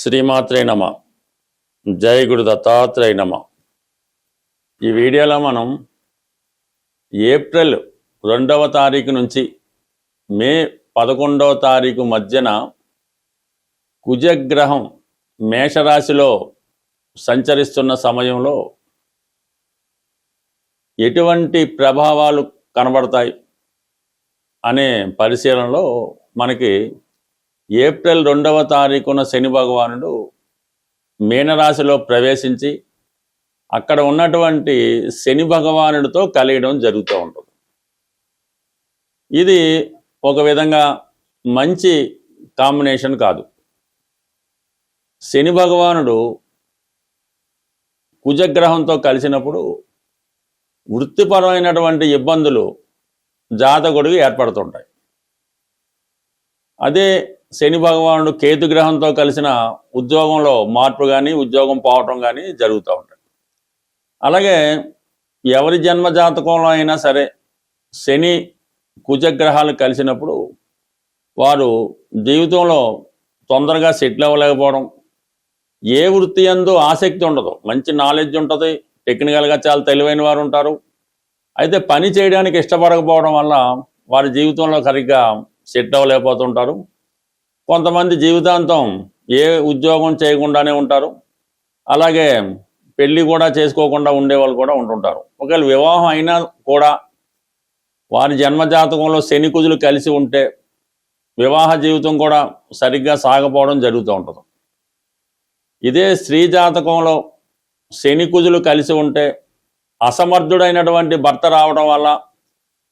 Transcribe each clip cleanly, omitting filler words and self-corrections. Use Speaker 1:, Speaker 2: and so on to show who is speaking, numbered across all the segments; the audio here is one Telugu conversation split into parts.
Speaker 1: శ్రీమాత్రే నమ. జై గురు దత్తాత్రేయ నమ. ఈ వీడియోలో మనం ఏప్రిల్ 2వ తారీఖు నుంచి మే 11వ తారీఖు మధ్యన కుజగ్రహం మేషరాశిలో సంచరిస్తున్న సమయంలో ఎటువంటి ప్రభావాలు కనబడతాయి అనే పరిశీలనలో మనకి ఏప్రిల్ 2వ తారీఖున శని భగవానుడు మీనరాశిలో ప్రవేశించి అక్కడ ఉన్నటువంటి శని భగవానుడితో కలియడం జరుగుతూ ఉంటుంది. ఇది ఒక విధంగా మంచి కాంబినేషన్ కాదు. శని భగవానుడు కుజగ్రహంతో కలిసినప్పుడు వృత్తిపరమైనటువంటి ఇబ్బందులు జాతకుడికి ఏర్పడుతుంటాయి. అదే శని భగవానుడు కేతుగ్రహంతో కలిసిన ఉద్యోగంలో మార్పు కానీ ఉద్యోగం పోవటం కానీ జరుగుతూ ఉంటాయి. అలాగే ఎవరి జన్మ జాతకంలో అయినా సరే శని కుజగ్రహాలు కలిసినప్పుడు వారు జీవితంలో తొందరగా సెటిల్ అవ్వలేకపోవడం, ఏ వృత్తి యందు ఆసక్తి ఉండదు, మంచి నాలెడ్జ్ ఉంటుంది, టెక్నికల్గా చాలా తెలివైన వారు ఉంటారు, అయితే పని చేయడానికి ఇష్టపడకపోవడం వల్ల వారి జీవితంలో సరిగ్గా సెట్ అవ్వలేకపోతుంటారు. కొంతమంది జీవితాంతం ఏ ఉద్యోగం చేయకుండానే ఉంటారు. అలాగే పెళ్ళి కూడా చేసుకోకుండా ఉండేవాళ్ళు కూడా ఉంటుంటారు. ఒకవేళ వివాహం అయినా కూడా వారి జన్మజాతకంలో శని కుజులు కలిసి ఉంటే వివాహ జీవితం కూడా సరిగ్గా సాగపోవడం జరుగుతూ ఉంటుంది. ఇదే స్త్రీ జాతకంలో శని కుజులు కలిసి ఉంటే అసమర్థుడైనటువంటి భర్త రావడం వల్ల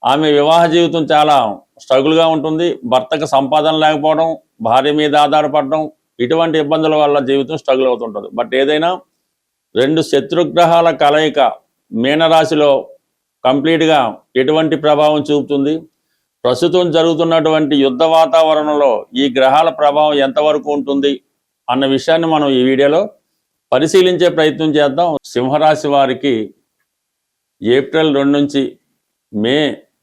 Speaker 1: ఆమె వివాహ జీవితం చాలా స్ట్రగుల్గా ఉంటుంది. భర్తకు సంపాదన లేకపోవడం, భార్య మీద ఆధారపడడం, ఇటువంటి ఇబ్బందుల వల్ల జీవితం స్ట్రగుల్ అవుతుంటుంది. బట్ ఏదైనా రెండు శత్రుగ్రహాల కలయిక మీనరాశిలో కంప్లీట్గా ఎటువంటి ప్రభావం చూపుతుంది, ప్రస్తుతం జరుగుతున్నటువంటి యుద్ధ వాతావరణంలో ఈ గ్రహాల ప్రభావం ఎంతవరకు ఉంటుంది అన్న విషయాన్ని మనం ఈ వీడియోలో పరిశీలించే ప్రయత్నం చేద్దాం. సింహరాశి వారికి ఏప్రిల్ 2 నుంచి మే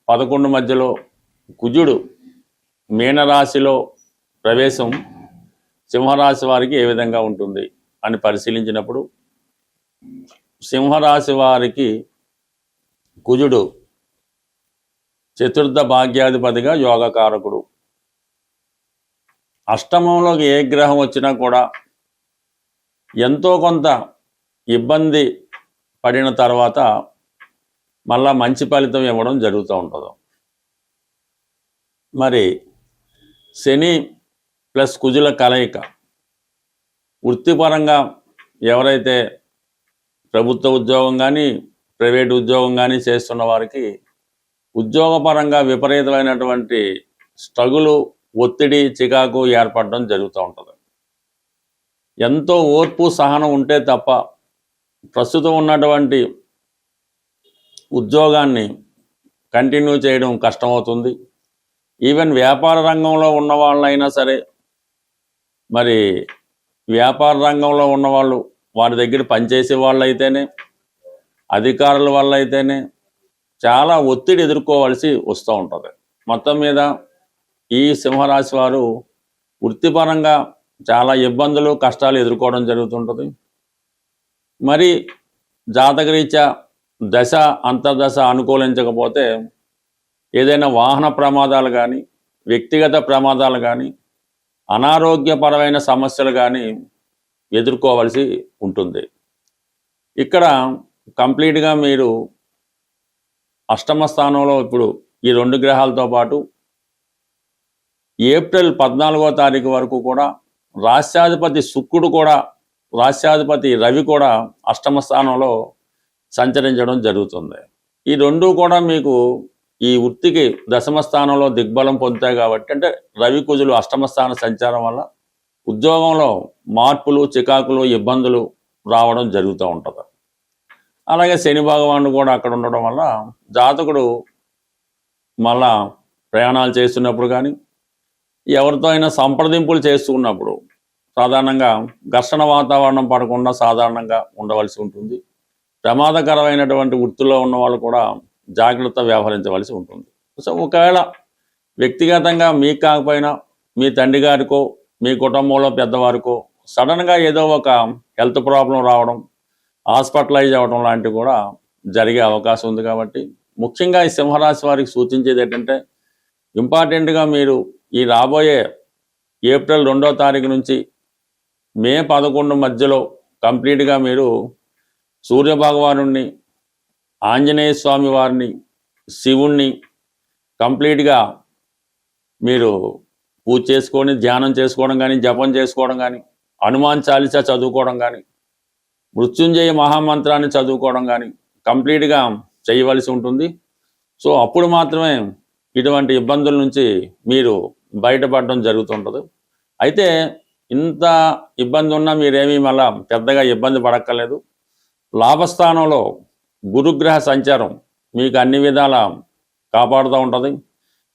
Speaker 1: 11 మధ్యలో కుజుడు మీనరాశిలో ప్రవేశం సింహరాశి వారికి ఏ విధంగా ఉంటుంది అని పరిశీలించినప్పుడు, సింహరాశి వారికి కుజుడు చతుర్థ భాగ్యాధిపతిగా యోగకారకుడు. అష్టమంలోకి ఏ గ్రహం వచ్చినా కూడా ఎంతో కొంత ఇబ్బంది పడిన తర్వాత మళ్ళా మంచి ఫలితం ఇవ్వడం జరుగుతూ ఉంటుంది. మరి శని ప్లస్ కుజుల కలయిక వృత్తిపరంగా ఎవరైతే ప్రభుత్వ ఉద్యోగం కానీ ప్రైవేట్ ఉద్యోగం కానీ చేస్తున్న వారికి ఉద్యోగపరంగా విపరీతమైనటువంటి స్ట్రగులు, ఒత్తిడి, చికాకు ఏర్పడడం జరుగుతూ ఉంటుంది. ఎంతో ఓర్పు సహనం ఉంటే తప్ప ప్రస్తుతం ఉన్నటువంటి ఉద్యోగాన్ని కంటిన్యూ చేయడం కష్టమవుతుంది. ఈవెన్ వ్యాపార రంగంలో ఉన్న వాళ్ళైనా సరే, మరి వ్యాపార రంగంలో ఉన్నవాళ్ళు వారి దగ్గర పనిచేసే వాళ్ళు అయితేనే, అధికారుల వల్ల అయితేనే చాలా ఒత్తిడి ఎదుర్కోవాల్సి వస్తూ ఉంటుంది. మొత్తం మీద ఈ సింహరాశి వారు వృత్తిపరంగా చాలా ఇబ్బందులు, కష్టాలు ఎదుర్కోవడం జరుగుతుంటుంది. మరి జాతకరీత్యా దశ అంతర్దశ అనుకూలించకపోతే ఏదైనా వాహన ప్రమాదాలు కానీ, వ్యక్తిగత ప్రమాదాలు కానీ, అనారోగ్యపరమైన సమస్యలు కానీ ఎదుర్కోవాల్సి ఉంటుంది. ఇక్కడ కంప్లీట్గా మీరు అష్టమ స్థానంలో ఇప్పుడు ఈ 2 గ్రహాలతో పాటు ఏప్రిల్ 14వ తారీఖు వరకు కూడా రాశ్యాధిపతి శుక్రుడు కూడా, రాశ్యాధిపతి రవి కూడా అష్టమ స్థానంలో సంచరించడం జరుగుతుంది. ఈ 2 కూడా మీకు ఈ వృత్తికి దశమ స్థానంలో దిగ్బలం పొందుతాయి కాబట్టి, అంటే రవి కుజులు అష్టమ స్థాన సంచారం వల్ల ఉద్యోగంలో మార్పులు, చికాకులు, ఇబ్బందులు రావడం జరుగుతూ ఉంటుంది. అలాగే శని భగవానుడు కూడా అక్కడ ఉండడం వల్ల జాతకుడు మళ్ళా ప్రయాణాలు చేస్తున్నప్పుడు కానీ, ఎవరితో అయినా సంప్రదింపులు చేస్తున్నప్పుడు సాధారణంగా ఘర్షణ వాతావరణం పడకుండా సాధారణంగా ఉండవలసి ఉంటుంది. ప్రమాదకరమైనటువంటి వృత్తుల్లో ఉన్న వాళ్ళు కూడా జాగ్రత్త వ్యవహరించవలసి ఉంటుంది. సో ఒకవేళ వ్యక్తిగతంగా మీకు కాకపోయినా మీ తండ్రి గారికో మీ కుటుంబంలో పెద్దవారికో సడన్గా ఏదో ఒక హెల్త్ ప్రాబ్లం రావడం, హాస్పిటలైజ్ అవ్వడం లాంటివి కూడా జరిగే అవకాశం ఉంది. కాబట్టి ముఖ్యంగా ఈ సింహరాశి వారికి సూచించేది ఏంటంటే, ఇంపార్టెంట్గా మీరు ఈ రాబోయే ఏప్రిల్ 2వ తారీఖు నుంచి మే 11 మధ్యలో కంప్లీట్గా మీరు సూర్యభగవానుడిని, ఆంజనేయ స్వామి వారిని, శివుణ్ణి కంప్లీట్గా మీరు పూజ చేసుకొని ధ్యానం చేసుకోవడం కానీ, జపం చేసుకోవడం కానీ, హనుమాన్ చాలీసా చదువుకోవడం కానీ, మృత్యుంజయ మహామంత్రాన్ని చదువుకోవడం కానీ కంప్లీట్గా చేయవలసి ఉంటుంది. సో అప్పుడు మాత్రమే ఇటువంటి ఇబ్బందుల నుంచి మీరు బయటపడడం జరుగుతుంటుంది. అయితే ఇంత ఇబ్బంది ఉన్నా మీరేమీ మళ్ళా పెద్దగా ఇబ్బంది పడక్కర్లేదు. లాభస్థానంలో గురుగ్రహ సంచారం మీకు అన్ని విధాల కాపాడుతూ ఉంటుంది.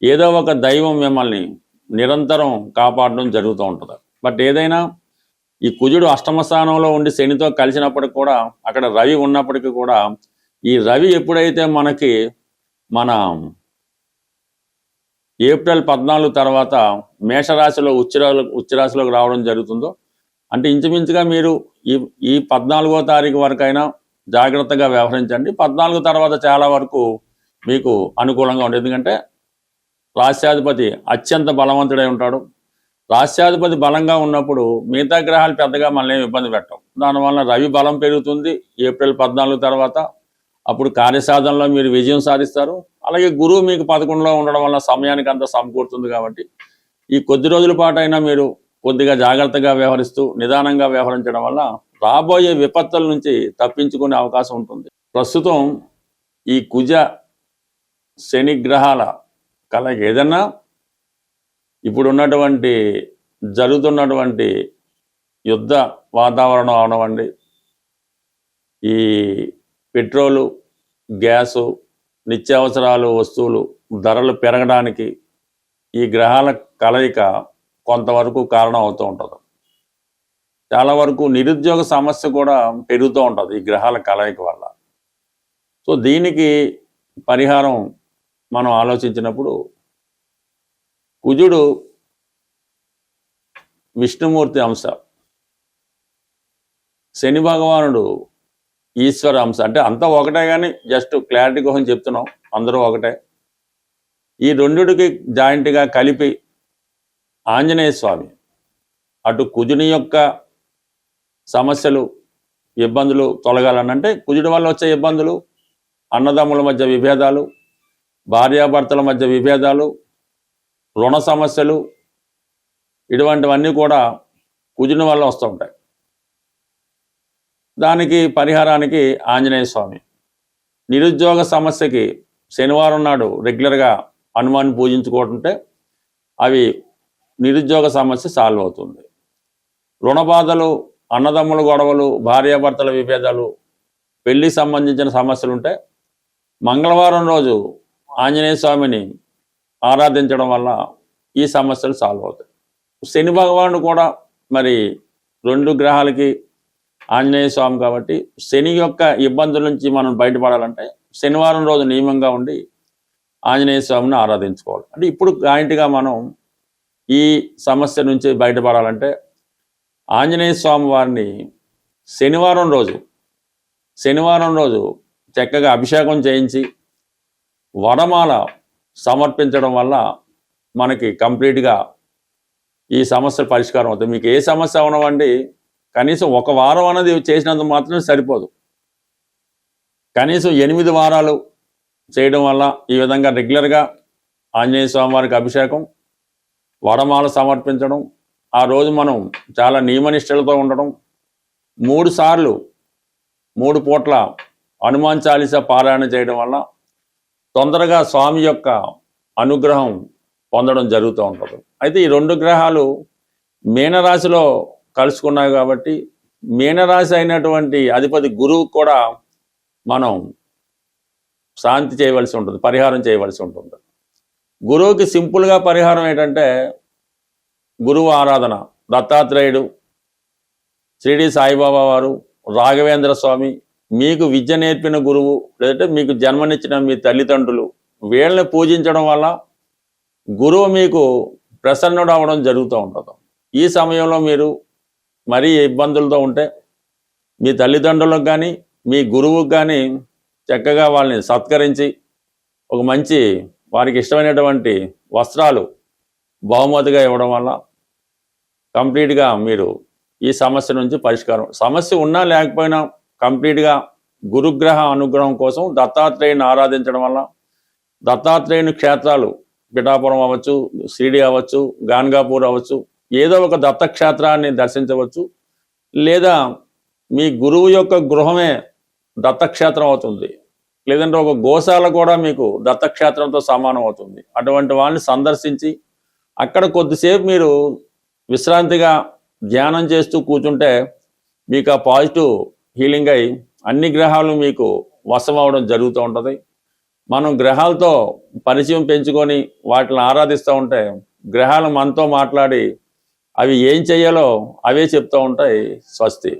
Speaker 1: ఏదో ఒక దైవం మిమ్మల్ని నిరంతరం కాపాడడం జరుగుతూ ఉంటుంది. బట్ ఏదైనా ఈ కుజుడు అష్టమ స్థానంలో ఉండి శనితో కలిసినప్పటికి కూడా, అక్కడ రవి ఉన్నప్పటికీ కూడా, ఈ రవి ఎప్పుడైతే మనకి మన ఏప్రిల్ 14 తర్వాత మేషరాశిలో ఉచ్చరాశిలోకి రావడం జరుగుతుందో, అంటే ఇంచుమించుగా మీరు ఈ 14వ తారీఖు వరకైనా జాగ్రత్తగా వ్యవహరించండి. 14 తర్వాత చాలా వరకు మీకు అనుకూలంగా ఉంటుంది. ఎందుకంటే రాశ్యాధిపతి అత్యంత బలవంతుడై ఉంటాడు. రాశ్యాధిపతి బలంగా ఉన్నప్పుడు మిగతా గ్రహాలు పెద్దగా మనల్ని ఏమి ఇబ్బంది పెట్టవు. దానివల్ల రవి బలం పెరుగుతుంది ఏప్రిల్ 14 తర్వాత. అప్పుడు కార్యసాధనలో మీరు విజయం సాధిస్తారు. అలాగే గురువు మీకు 11లో ఉండడం వల్ల సమయానికి అంతా సమకూరుతుంది. కాబట్టి ఈ కొద్ది రోజుల పాటు అయినా మీరు కొద్దిగా జాగ్రత్తగా వ్యవహరిస్తూ నిదానంగా వ్యవహరించడం వల్ల రాబోయే విపత్తుల నుంచి తప్పించుకునే అవకాశం ఉంటుంది. ప్రస్తుతం ఈ కుజ శని గ్రహాల కలయిక ఏదన్నా ఇప్పుడున్నటువంటి జరుగుతున్నటువంటి యుద్ధ వాతావరణం అవనవండి, ఈ పెట్రోలు, గ్యాసు, నిత్యావసరాలు వస్తువులు ధరలు పెరగడానికి ఈ గ్రహాల కలయిక కొంతవరకు కారణం అవుతూ ఉంటుంది. చాలా వరకు నిరుద్యోగ సమస్య కూడా పెరుగుతూ ఉంటుంది ఈ గ్రహాల కలయిక వల్ల. సో దీనికి పరిహారం మనం ఆలోచించినప్పుడు, కుజుడు విష్ణుమూర్తి అంశ, శని భగవానుడు ఈశ్వర అంశ. అంటే అంతా ఒకటే, కానీ జస్ట్ క్లారిటీ కోసం చెప్తున్నాం, అందరూ ఒకటే. ఈ రెండుకి జాయింట్గా కలిపి ఆంజనేయ స్వామి అటు కుజుని యొక్క సమస్యలు, ఇబ్బందులు తొలగాలనంటే, కుజుడి వల్ల వచ్చే ఇబ్బందులు, అన్నదమ్ముల మధ్య విభేదాలు, భార్యాభర్తల మధ్య విభేదాలు, రుణ సమస్యలు, ఇటువంటివన్నీ కూడా కుజుని వల్ల వస్తూ ఉంటాయి. దానికి పరిహారానికి ఆంజనేయ స్వామి. నిరుద్యోగ సమస్యకి శనివారం నాడు రెగ్యులర్గా హనుమాన్ని పూజించుకుంటుంటే అవి నిరుద్యోగ సమస్య సాల్వ్ అవుతుంది. రుణ బాధలు, అన్నదమ్ముల గొడవలు, భార్యాభర్తల విభేదాలు, పెళ్లికి సంబంధించిన సమస్యలు ఉంటే మంగళవారం రోజు ఆంజనేయ స్వామిని ఆరాధించడం వల్ల ఈ సమస్యలు సాల్వ్ అవుతాయి. శని భగవానుడు కూడా మరి 2 గ్రహాలకి ఆంజనేయ స్వామి కాబట్టి, శని యొక్క ఇబ్బందుల నుంచి మనం బయటపడాలంటే శనివారం రోజు నియమంగా ఉండి ఆంజనేయ స్వామిని ఆరాధించుకోవాలి. అంటే ఇప్పుడు జాయింట్గా మనం ఈ సమస్య నుంచి బయటపడాలంటే ఆంజనేయ స్వామి వారిని శనివారం రోజు చక్కగా అభిషేకం చేయించి వడమాల సమర్పించడం వల్ల మనకి కంప్లీట్గా ఈ సమస్య పరిష్కారం అవుతుంది. మీకు ఏ సమస్య అవనవండి, కనీసం 1 వారం అనేది చేసినందుకు మాత్రమే సరిపోదు. కనీసం 8 వారాలు చేయడం వల్ల ఈ విధంగా రెగ్యులర్గా ఆంజనేయ స్వామి వారికి అభిషేకం, వడమాల సమర్పించడం, ఆ రోజు మనం చాలా నియమనిష్టలతో ఉండడం, 3 సార్లు 3 పూట్ల హనుమాన్ చాలీసా పారాయణ చేయడం వల్ల తొందరగా స్వామి యొక్క అనుగ్రహం పొందడం జరుగుతూ ఉంటుంది. అయితే ఈ 2 గ్రహాలు మీనరాశిలో కలుసుకున్నాయి కాబట్టి మీనరాశి అయినటువంటి అధిపతి గురువు కూడా మనం శాంతి చేయవలసి ఉంటుంది, పరిహారం చేయవలసి ఉంటుంది. గురువుకి సింపుల్గా పరిహారం ఏంటంటే గురువు ఆరాధన. దత్తాత్రేయుడు, షిరిడి సాయిబాబా వారు, రాఘవేంద్ర స్వామి, మీకు విద్య నేర్పిన గురువు, లేదంటే మీకు జన్మనిచ్చిన మీ తల్లిదండ్రులు, వీళ్ళని పూజించడం వల్ల గురువు మీకు ప్రసన్నుడు అవ్వడం జరుగుతూ ఉంటుంది. ఈ సమయంలో మీరు మరీ ఇబ్బందులతో ఉంటే మీ తల్లిదండ్రులకు కానీ మీ గురువుకు కానీ చక్కగా వాళ్ళని సత్కరించి ఒక మంచి వారికి ఇష్టమైనటువంటి వస్త్రాలు బహుమతిగా ఇవ్వడం వల్ల కంప్లీట్గా మీరు ఈ సమస్య నుంచి పరిష్కారం, సమస్య ఉన్నా లేకపోయినా కంప్లీట్గా గురుగ్రహ అనుగ్రహం కోసం దత్తాత్రేయుని ఆరాధించడం వల్ల, దత్తాత్రేయుని క్షేత్రాలు పిఠాపురం అవ్వచ్చు, షిరిడి అవ్వచ్చు, గాన్గాపూర్ అవ్వచ్చు, ఏదో ఒక దత్తక్షేత్రాన్ని దర్శించవచ్చు. లేదా మీ గురువు యొక్క గృహమే దత్తక్షేత్రం అవుతుంది, లేదంటే ఒక గోశాల కూడా మీకు దత్తక్షేత్రంతో సమానం అవుతుంది. అటువంటి వాళ్ళని సందర్శించి అక్కడ కొద్దిసేపు మీరు విశ్రాంతిగా ధ్యానం చేస్తూ కూర్చుంటే మీకు ఆ పాజిటివ్ హీలింగ్ అయి అన్ని గ్రహాలు మీకు వశం అవడం జరుగుతూ ఉంటుంది. మనం గ్రహాలతో పరిచయం పెంచుకొని వాటిని ఆరాధిస్తూ ఉంటే గ్రహాలు మనతో మాట్లాడి అవి ఏం చేయాలో అవే చెప్తూ ఉంటాయి. స్వస్తి.